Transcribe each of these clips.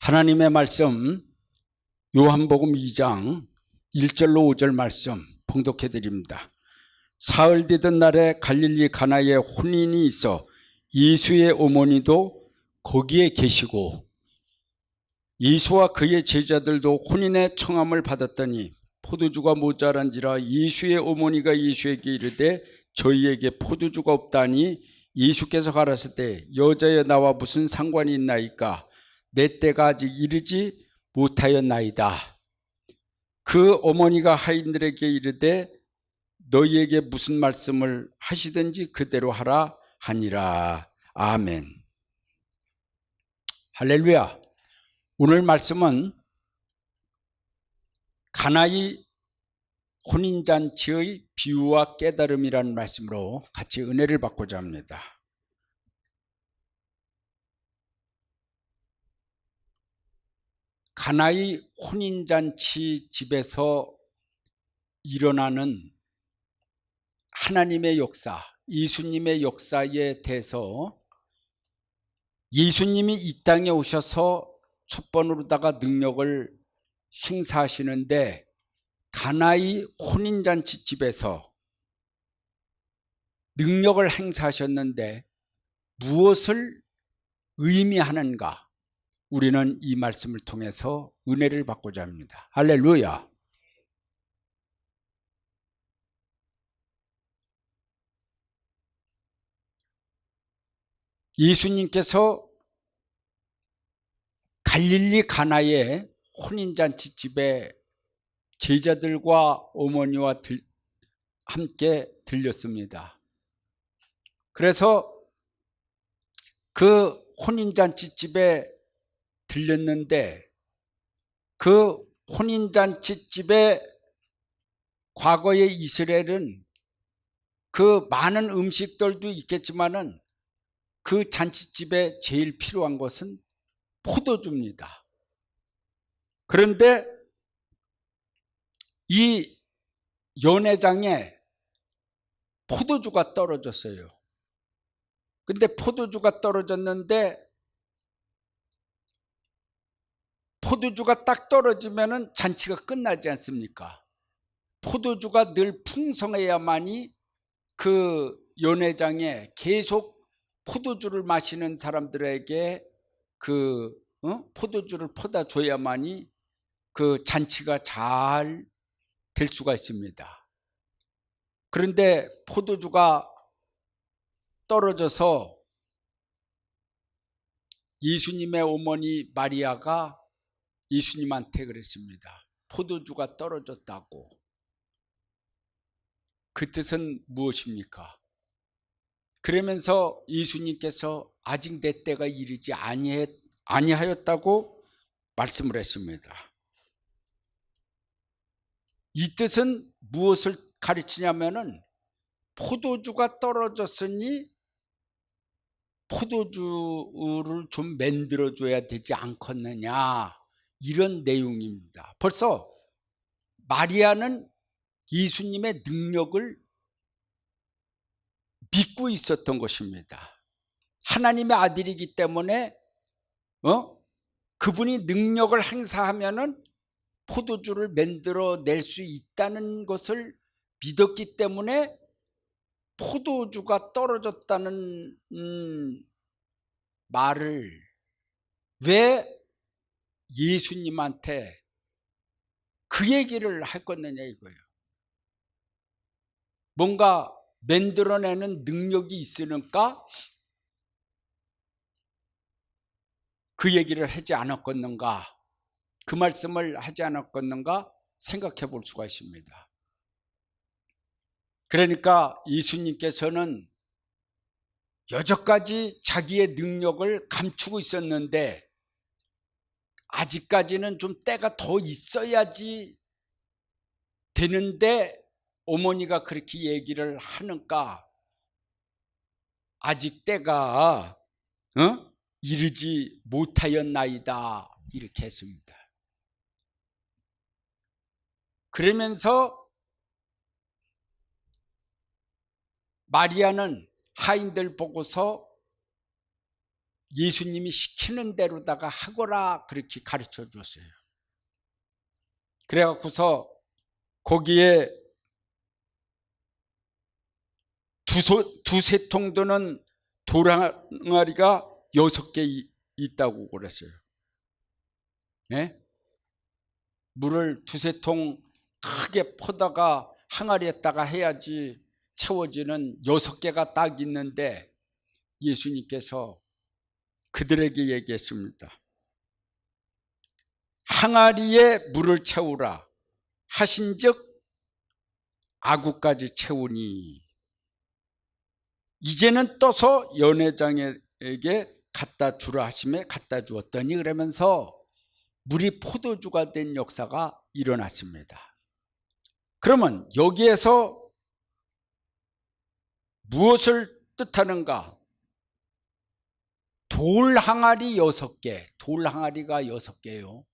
하나님의 말씀 요한복음 2장 1절로 5절 말씀 봉독해 드립니다. 사흘 되던 날에 갈릴리 가나에 혼인이 있어 예수의 어머니도 거기에 계시고 예수와 그의 제자들도 혼인의 청함을 받았더니 포도주가 모자란지라 예수의 어머니가 예수에게 이르되 저희에게 포도주가 없다니 예수께서 가라사대 여자여 나와 무슨 상관이 있나이까 내 때가 아직 이르지 못하였나이다. 그 어머니가 하인들에게 이르되 너희에게 무슨 말씀을 하시든지 그대로 하라 하니라. 아멘. 할렐루야. 오늘 말씀은 가나의 혼인잔치의 비유와 깨달음이라는 말씀으로 같이 은혜를 받고자 합니다. 가나의 혼인잔치 집에서 일어나는 하나님의 역사, 예수님의 역사에 대해서 예수님이 이 땅에 오셔서 첫 번으로다가 능력을 행사하시는데 가나의 혼인잔치 집에서 능력을 행사하셨는데 무엇을 의미하는가? 우리는 이 말씀을 통해서 은혜를 받고자 합니다. 할렐루야. 예수님께서 갈릴리 가나의 혼인잔치 집에 제자들과 어머니와 함께 들렸습니다. 그래서 그 혼인잔치 집에 들렸는데 그 혼인잔치 집에 과거의 이스라엘은 그 많은 음식들도 있겠지만은 그 잔치집에 제일 필요한 것은 포도주입니다. 그런데 이 연회장에 포도주가 떨어졌어요. 근데 포도주가 떨어졌는데 포도주가 딱 떨어지면은 잔치가 끝나지 않습니까? 포도주가 늘 풍성해야만이 그 연회장에 계속 포도주를 마시는 사람들에게 포도주를 퍼다 줘야만이 그 잔치가 잘 될 수가 있습니다. 그런데 포도주가 떨어져서 예수님의 어머니 마리아가 예수님한테 그랬습니다. 포도주가 떨어졌다고. 그 뜻은 무엇입니까? 그러면서 예수님께서 아직 내 때가 이르지 아니하였다고 말씀을 했습니다. 이 뜻은 무엇을 가르치냐면은 포도주가 떨어졌으니 포도주를 좀 만들어줘야 되지 않겠느냐, 이런 내용입니다. 벌써 마리아는 예수님의 능력을 믿고 있었던 것입니다. 하나님의 아들이기 때문에 그분이 능력을 행사하면은 포도주를 만들어낼 수 있다는 것을 믿었기 때문에 포도주가 떨어졌다는 말을 왜 예수님한테 그 얘기를 했겠느냐 이거예요. 뭔가 만들어내는 능력이 있으니까 그 얘기를 하지 않았겠는가, 그 말씀을 하지 않았겠는가 생각해 볼 수가 있습니다. 그러니까 예수님께서는 여전까지 자기의 능력을 감추고 있었는데 아직까지는 좀 때가 더 있어야지 되는데 어머니가 그렇게 얘기를 하니까 아직 때가 이르지 못하였나이다 이렇게 했습니다. 그러면서 마리아는 하인들 보고서 예수님이 시키는 대로다가 하거라 그렇게 가르쳐 줬어요. 그래갖고서 거기에 두세 통 드는 돌항아리가 6개 있다고 그랬어요. 네? 물을 두세 통 크게 퍼다가 항아리에다가 해야지 채워지는 6개가 딱 있는데 예수님께서 그들에게 얘기했습니다. 항아리에 물을 채우라 하신즉 아구까지 채우니 이제는 떠서 연회장에게 갖다 주라 하심에 갖다 주었더니 그러면서 물이 포도주가 된 역사가 일어났습니다. 그러면 여기에서 무엇을 뜻하는가? 돌항아리 6개, 돌항아리가 6개요.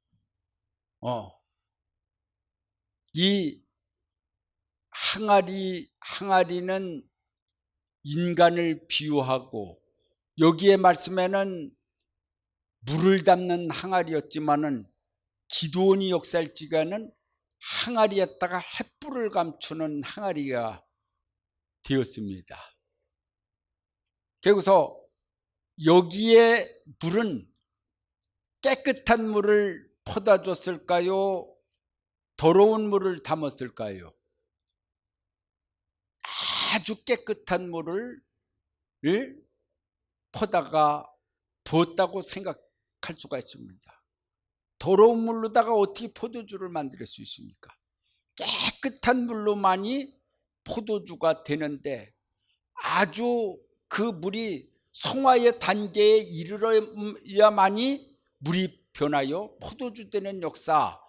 이 항아리는 인간을 비유하고 여기에 말씀에는 물을 담는 항아리였지만은 기드온이 역사할 지간은 항아리에다가 횃불을 감추는 항아리가 되었습니다. 그래서 여기에 물은 깨끗한 물을 퍼다 줬을까요? 더러운 물을 담았을까요? 아주 깨끗한 물을 퍼다가 부었다고 생각할 수가 있습니다. 더러운 물로다가 어떻게 포도주를 만들 수 있습니까? 깨끗한 물로만이 포도주가 되는데 아주 그 물이 성화의 단계에 이르러야만이 물이 변하여 포도주 되는 역사,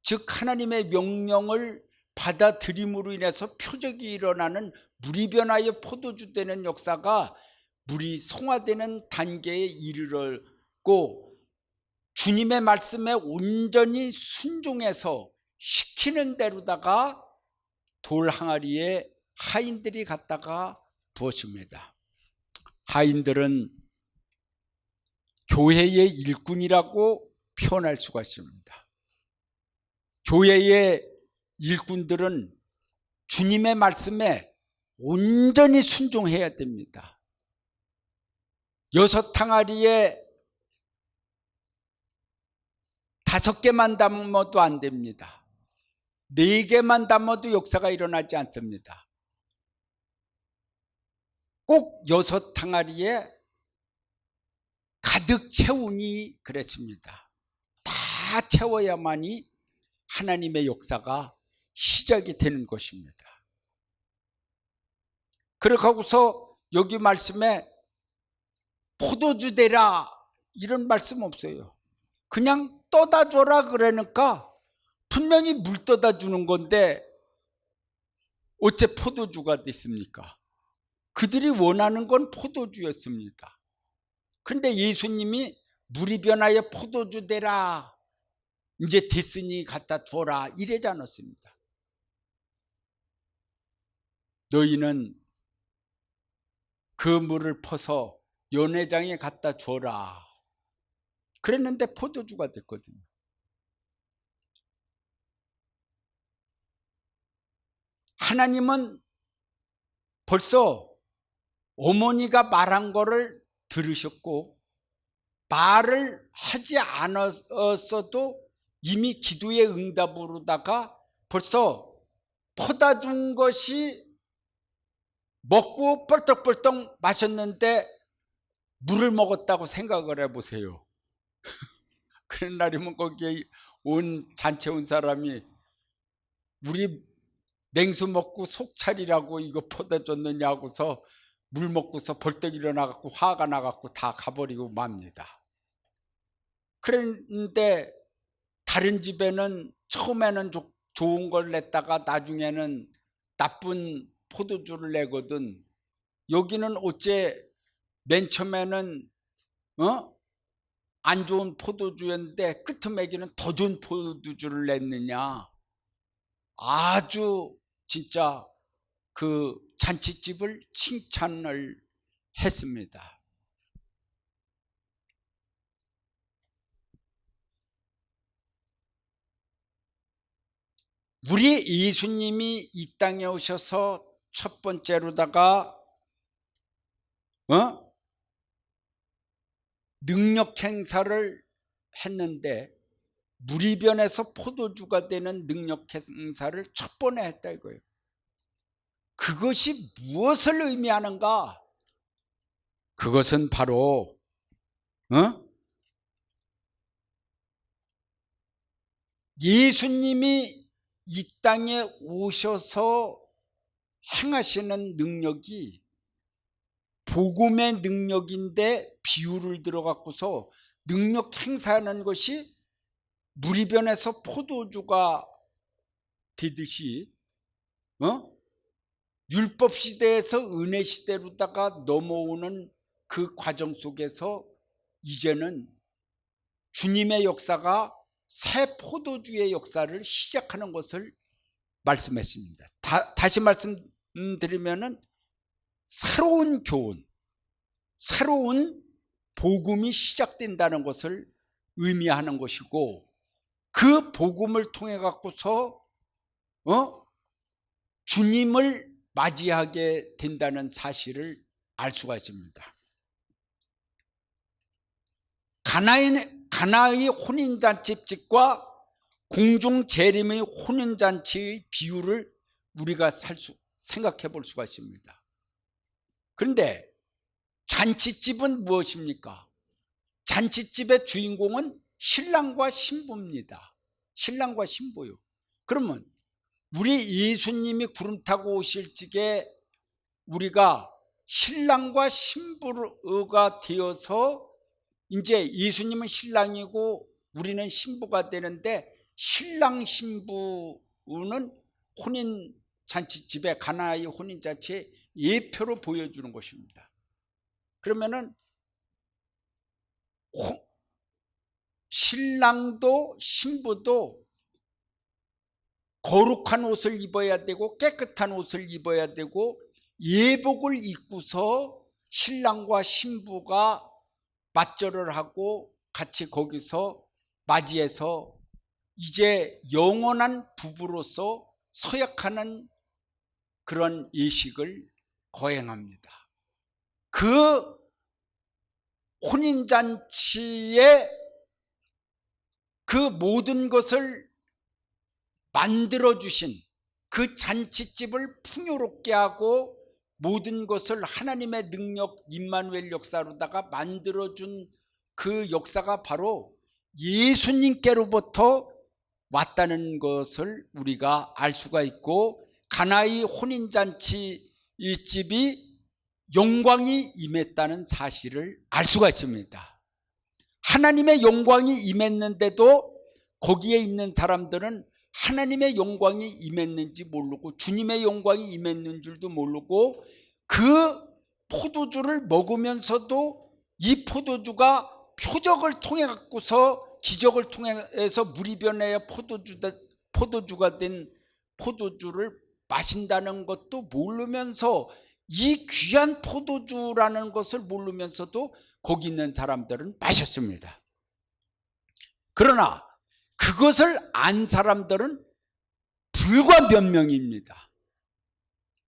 즉 하나님의 명령을 받아들임으로 인해서 표적이 일어나는 물이 변하여 포도주 되는 역사가 물이 성화되는 단계에 이르렀고 주님의 말씀에 온전히 순종해서 시키는 대로다가 돌항아리에 하인들이 갖다가 부었습니다. 하인들은 교회의 일꾼이라고 표현할 수가 있습니다. 교회의 일꾼들은 주님의 말씀에 온전히 순종해야 됩니다. 6항아리에 5개만 담아도 안 됩니다. 4개만 담아도 역사가 일어나지 않습니다. 꼭 6항아리에 가득 채우니 그랬습니다. 다 채워야만이 하나님의 역사가 시작이 되는 것입니다. 그렇고서 여기 말씀에 포도주 되라 이런 말씀 없어요. 그냥 떠다 줘라 그러니까 분명히 물 떠다 주는 건데 어째 포도주가 됐습니까? 그들이 원하는 건 포도주였습니다. 그런데 예수님이 물이 변하여 포도주 되라 이제 됐으니 갖다 줘라 이래지 않았습니다. 너희는 그 물을 퍼서 연회장에 갖다 줘라 그랬는데 포도주가 됐거든요. 하나님은 벌써 어머니가 말한 거를 들으셨고 말을 하지 않았어도 이미 기도의 응답으로다가 벌써 퍼다 준 것이 먹고 뻘떡뻘떡 마셨는데 물을 먹었다고 생각을 해보세요. 그런 날이면 거기에 잔치 온 사람이 우리 냉수 먹고 속 차리라고 이거 퍼다 줬느냐 하고서 물 먹고서 벌떡 일어나갖고 화가 나갖고 다 가버리고 맙니다. 그런데 다른 집에는 처음에는 좋은 걸 냈다가 나중에는 나쁜 포도주를 내거든. 여기는 어째 맨 처음에는 안 좋은 포도주였는데 끝머기는 더 좋은 포도주를 냈느냐. 아주 진짜 그 잔치집을 칭찬을 했습니다. 우리 예수님이 이 땅에 오셔서 첫 번째로다가 능력 행사를 했는데 무리변에서 포도주가 되는 능력 행사를 첫 번에 했다 이거예요. 그것이 무엇을 의미하는가? 그것은 바로 예수님이 이 땅에 오셔서 행하시는 능력이 복음의 능력인데 비유를 들어갖고서 능력 행사하는 것이 무리변에서 포도주가 되듯이 율법 시대에서 은혜 시대로다가 넘어오는 그 과정 속에서 이제는 주님의 역사가 새 포도주의 역사를 시작하는 것을 말씀했습니다. 다시 말씀드리면은 새로운 교훈, 새로운 복음이 시작된다는 것을 의미하는 것이고, 그 복음을 통해 갖고서 주님을 맞이하게 된다는 사실을 알 수가 있습니다. 가나의 혼인잔치집과 공중 재림의 혼인잔치의 비유를 우리가 생각해 볼 수가 있습니다. 그런데 잔치집은 무엇입니까? 잔치집의 주인공은 신랑과 신부입니다. 신랑과 신부요. 그러면 우리 예수님이 구름 타고 오실 적에 우리가 신랑과 신부가 되어서 이제 예수님은 신랑이고 우리는 신부가 되는데, 신랑 신부는 혼인 잔치집에, 가나의 혼인 잔치에 예표로 보여주는 것입니다. 그러면은 신랑도 신부도 거룩한 옷을 입어야 되고 깨끗한 옷을 입어야 되고 예복을 입고서 신랑과 신부가 맞절을 하고 같이 거기서 맞이해서 이제 영원한 부부로서 서약하는 그런 예식을 거행합니다. 그 혼인잔치에 그 모든 것을 만들어주신, 그 잔치집을 풍요롭게 하고 모든 것을 하나님의 능력 임마누엘 역사로다가 만들어준 그 역사가 바로 예수님께로부터 왔다는 것을 우리가 알 수가 있고, 가나의 혼인잔치 이 집이 영광이 임했다는 사실을 알 수가 있습니다. 하나님의 영광이 임했는데도 거기에 있는 사람들은 하나님의 영광이 임했는지 모르고 주님의 영광이 임했는 줄도 모르고, 그 포도주를 먹으면서도 이 포도주가 표적을 통해 갖고서, 기적을 통해서 무리변의 포도주가 된 포도주를 마신다는 것도 모르면서, 이 귀한 포도주라는 것을 모르면서도 거기 있는 사람들은 마셨습니다. 그러나 그것을 안 사람들은 불과 몇 명입니다.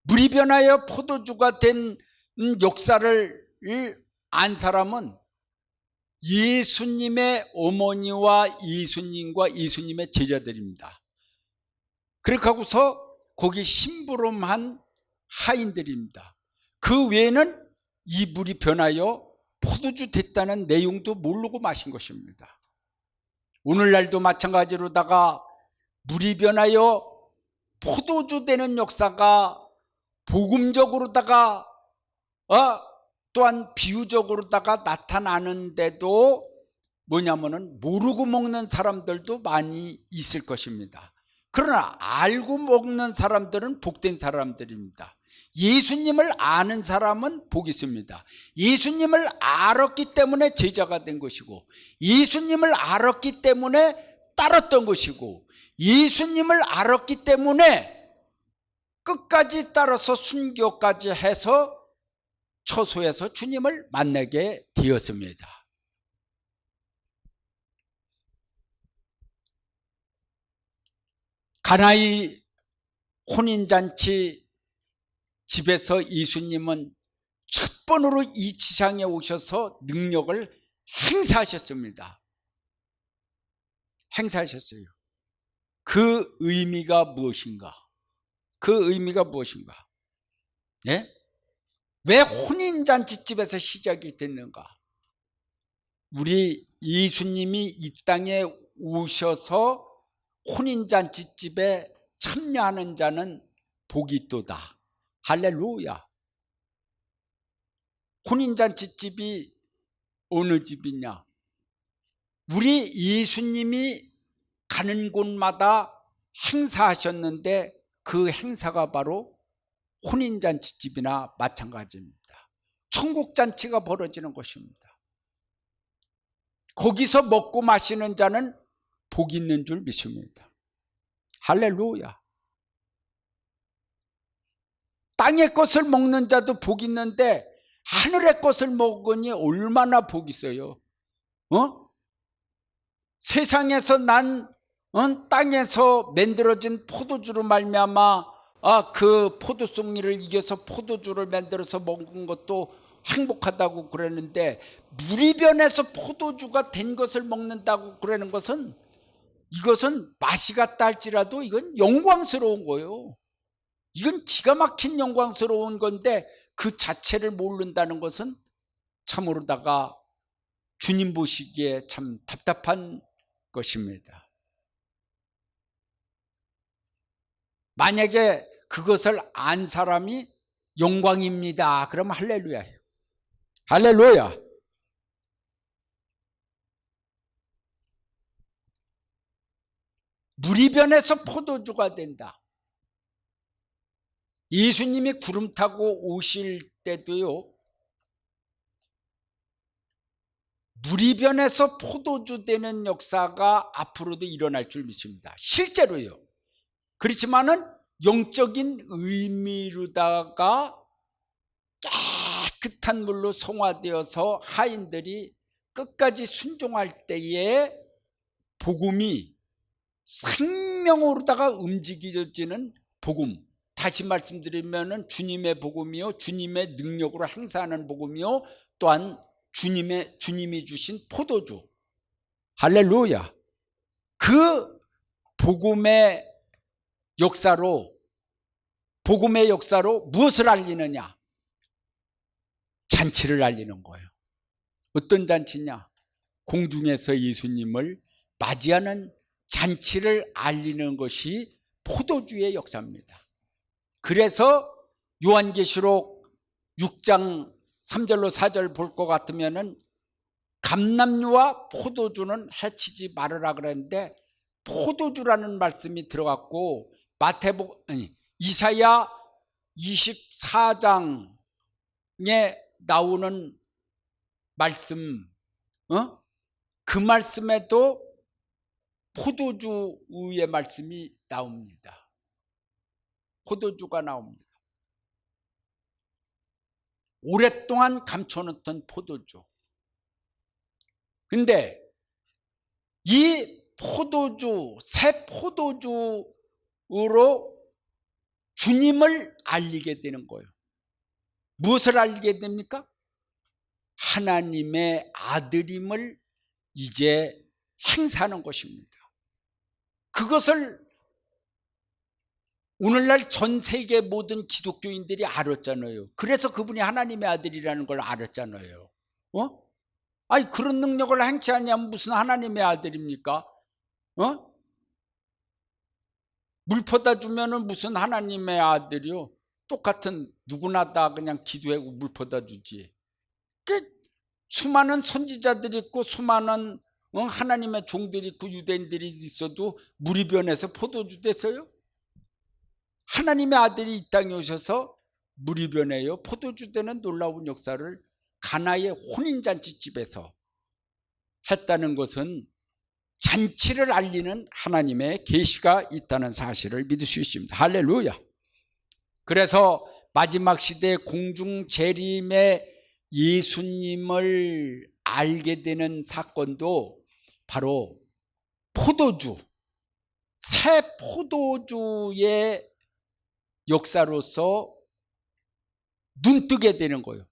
무리변하여 포도주가 된 역사를 안 사람은 예수님의 어머니와 예수님과 예수님의 제자들입니다. 그렇게 하고서 거기 심부름한 하인들입니다. 그 외에는 이 물이 변하여 포도주 됐다는 내용도 모르고 마신 것입니다. 오늘날도 마찬가지로다가 물이 변하여 포도주 되는 역사가 복음적으로다가 또한 비유적으로다가 나타나는데도 뭐냐면은 모르고 먹는 사람들도 많이 있을 것입니다. 그러나 알고 먹는 사람들은 복된 사람들입니다. 예수님을 아는 사람은 복이 있습니다. 예수님을 알았기 때문에 제자가 된 것이고, 예수님을 알았기 때문에 따랐던 것이고, 예수님을 알았기 때문에 끝까지 따라서 순교까지 해서 처소에서 주님을 만나게 되었습니다. 가나의 혼인잔치 집에서 예수님은 첫 번으로 이 지상에 오셔서 능력을 행사하셨습니다. 행사하셨어요. 그 의미가 무엇인가? 그 의미가 무엇인가? 예? 왜 혼인잔치집에서 시작이 됐는가? 우리 예수님이 이 땅에 오셔서 혼인잔치집에 참여하는 자는 복이 있도다. 할렐루야. 혼인잔치집이 어느 집이냐? 우리 예수님이 가는 곳마다 행사하셨는데 그 행사가 바로 혼인잔치집이나 마찬가지입니다. 천국잔치가 벌어지는 것입니다. 거기서 먹고 마시는 자는 복이 있는 줄 믿습니다. 할렐루야. 땅의 것을 먹는 자도 복이 있는데 하늘의 것을 먹으니 얼마나 복이 있어요. 세상에서 난 땅에서 만들어진 포도주로 말미암아 그 포도송이를 이겨서 포도주를 만들어서 먹은 것도 행복하다고 그러는데, 무리변에서 포도주가 된 것을 먹는다고 그러는 것은, 이것은 맛이 같다 할지라도 이건 영광스러운 거예요. 이건 기가 막힌 영광스러운 건데 그 자체를 모른다는 것은 참으로다가 주님 보시기에 참 답답한 것입니다. 만약에 그것을 안 사람이 영광입니다 그러면 할렐루야예요. 할렐루야. 무리변에서 포도주가 된다. 예수님이 구름 타고 오실 때도요, 무리변에서 포도주 되는 역사가 앞으로도 일어날 줄 믿습니다. 실제로요. 그렇지만은 영적인 의미로다가 깨끗한 물로 송화되어서 하인들이 끝까지 순종할 때에 복음이 생명으로다가 움직여지는 복음, 다시 말씀드리면 주님의 복음이요, 주님의 능력으로 행사하는 복음이요, 또한 주님이 주신 포도주. 할렐루야. 그 복음의 역사로 무엇을 알리느냐? 잔치를 알리는 거예요. 어떤 잔치냐? 공중에서 예수님을 맞이하는 잔치를 알리는 것이 포도주의 역사입니다. 그래서 요한계시록 6장 3절로 4절 볼 것 같으면은 감람류와 포도주는 해치지 말으라 그랬는데 포도주라는 말씀이 들어갔고, 이사야 24장에 나오는 말씀, 그 말씀에도 포도주의 말씀이 나옵니다. 포도주가 나옵니다. 오랫동안 감춰놓던 포도주. 근데 이 포도주, 새 포도주로 주님을 알리게 되는 거예요. 무엇을 알리게 됩니까? 하나님의 아들임을 이제 행사하는 것입니다. 그것을 오늘날 전 세계 모든 기독교인들이 알았잖아요. 그래서 그분이 하나님의 아들이라는 걸 알았잖아요. 아니, 그런 능력을 행치하냐면 무슨 하나님의 아들입니까? 물 퍼다 주면은 무슨 하나님의 아들이요? 똑같은, 누구나 다 그냥 기도하고 물 퍼다 주지. 수많은 선지자들이 있고 수많은 하나님의 종들이 있고 유대인들이 있어도 무리변에서 포도주 됐어요? 하나님의 아들이 이 땅에 오셔서 무리변에요 포도주 되는 놀라운 역사를 가나의 혼인잔치집에서 했다는 것은 잔치를 알리는 하나님의 계시가 있다는 사실을 믿을 수 있습니다. 할렐루야. 그래서 마지막 시대 공중 재림의 예수님을 알게 되는 사건도 바로 포도주, 새 포도주의 역사로서 눈뜨게 되는 거예요.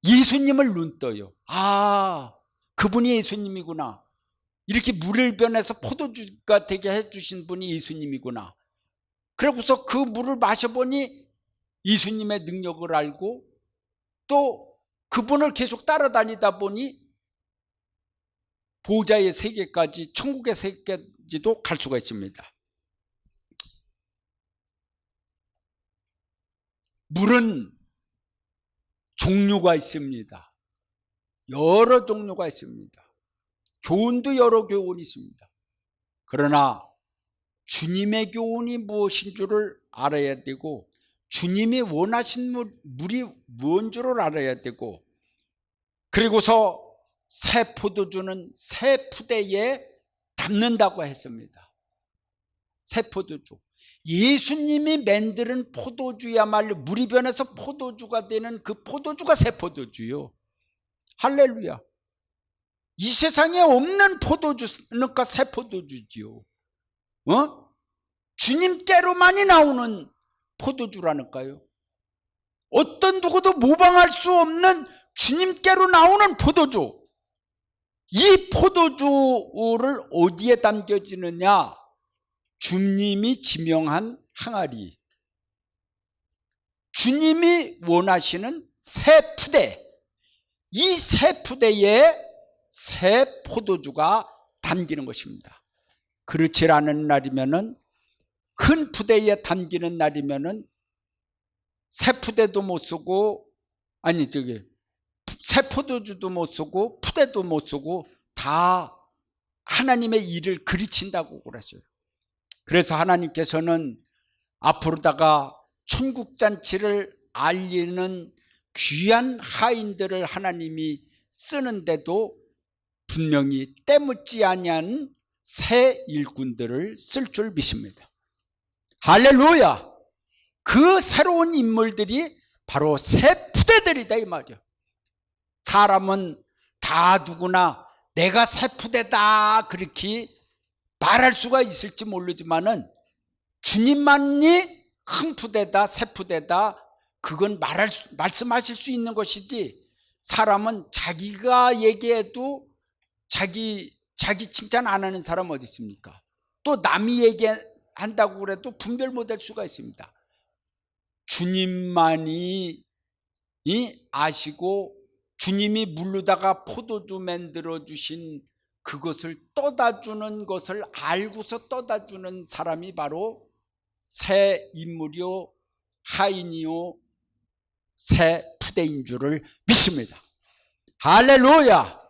예수님을 눈떠요. 아, 그분이 예수님이구나. 이렇게 물을 변해서 포도주가 되게 해주신 분이 예수님이구나. 그러고서 그 물을 마셔보니 예수님의 능력을 알고 또 그분을 계속 따라다니다 보니 보좌의 세계까지, 천국의 세계까지도 갈 수가 있습니다. 물은 종류가 있습니다. 여러 종류가 있습니다. 교훈도 여러 교훈이 있습니다. 그러나 주님의 교훈이 무엇인 줄을 알아야 되고, 주님이 원하신 물이 무엇인 줄을 알아야 되고, 그리고서 새 포도주는 새 푸대에 담는다고 했습니다. 새 포도주. 예수님이 만드는 포도주야말로 물이 변해서 포도주가 되는 그 포도주가 새 포도주요. 할렐루야. 이 세상에 없는 포도주니까 새 포도주지요. 주님께로만이 나오는 포도주라니까요. 어떤 누구도 모방할 수 없는 주님께로 나오는 포도주. 이 포도주를 어디에 담겨지느냐? 주님이 지명한 항아리, 주님이 원하시는 새 푸대, 이 새 푸대에 새 포도주가 담기는 것입니다. 그렇지 않은 날이면은, 큰 푸대에 담기는 날이면은 새 푸대도 못 쓰고, 새 포도주도 못 쓰고 푸대도 못 쓰고 다 하나님의 일을 그르친다고 그러죠. 그래서 하나님께서는 앞으로다가 천국잔치를 알리는 귀한 하인들을 하나님이 쓰는데도 분명히 때묻지 아니한 새 일꾼들을 쓸 줄 믿습니다. 할렐루야. 그 새로운 인물들이 바로 새 푸대들이다 이 말이야. 사람은 다 누구나 내가 새 푸대다 그렇게 말할 수가 있을지 모르지만은, 주님만이 큰 푸대다 새 푸대다 그건 말씀하실 수 있는 것이지, 사람은 자기가 얘기해도 자기 칭찬 안 하는 사람 어디 있습니까? 또 남이 얘기한다고 그래도 분별 못할 수가 있습니다. 주님만이 아시고 주님이 물르다가 포도주 만들어 주신 그것을 떠다주는 것을 알고서 떠다주는 사람이 바로 새 인물이요 하인이요 새 푸대인 줄을 믿습니다. 할렐루야.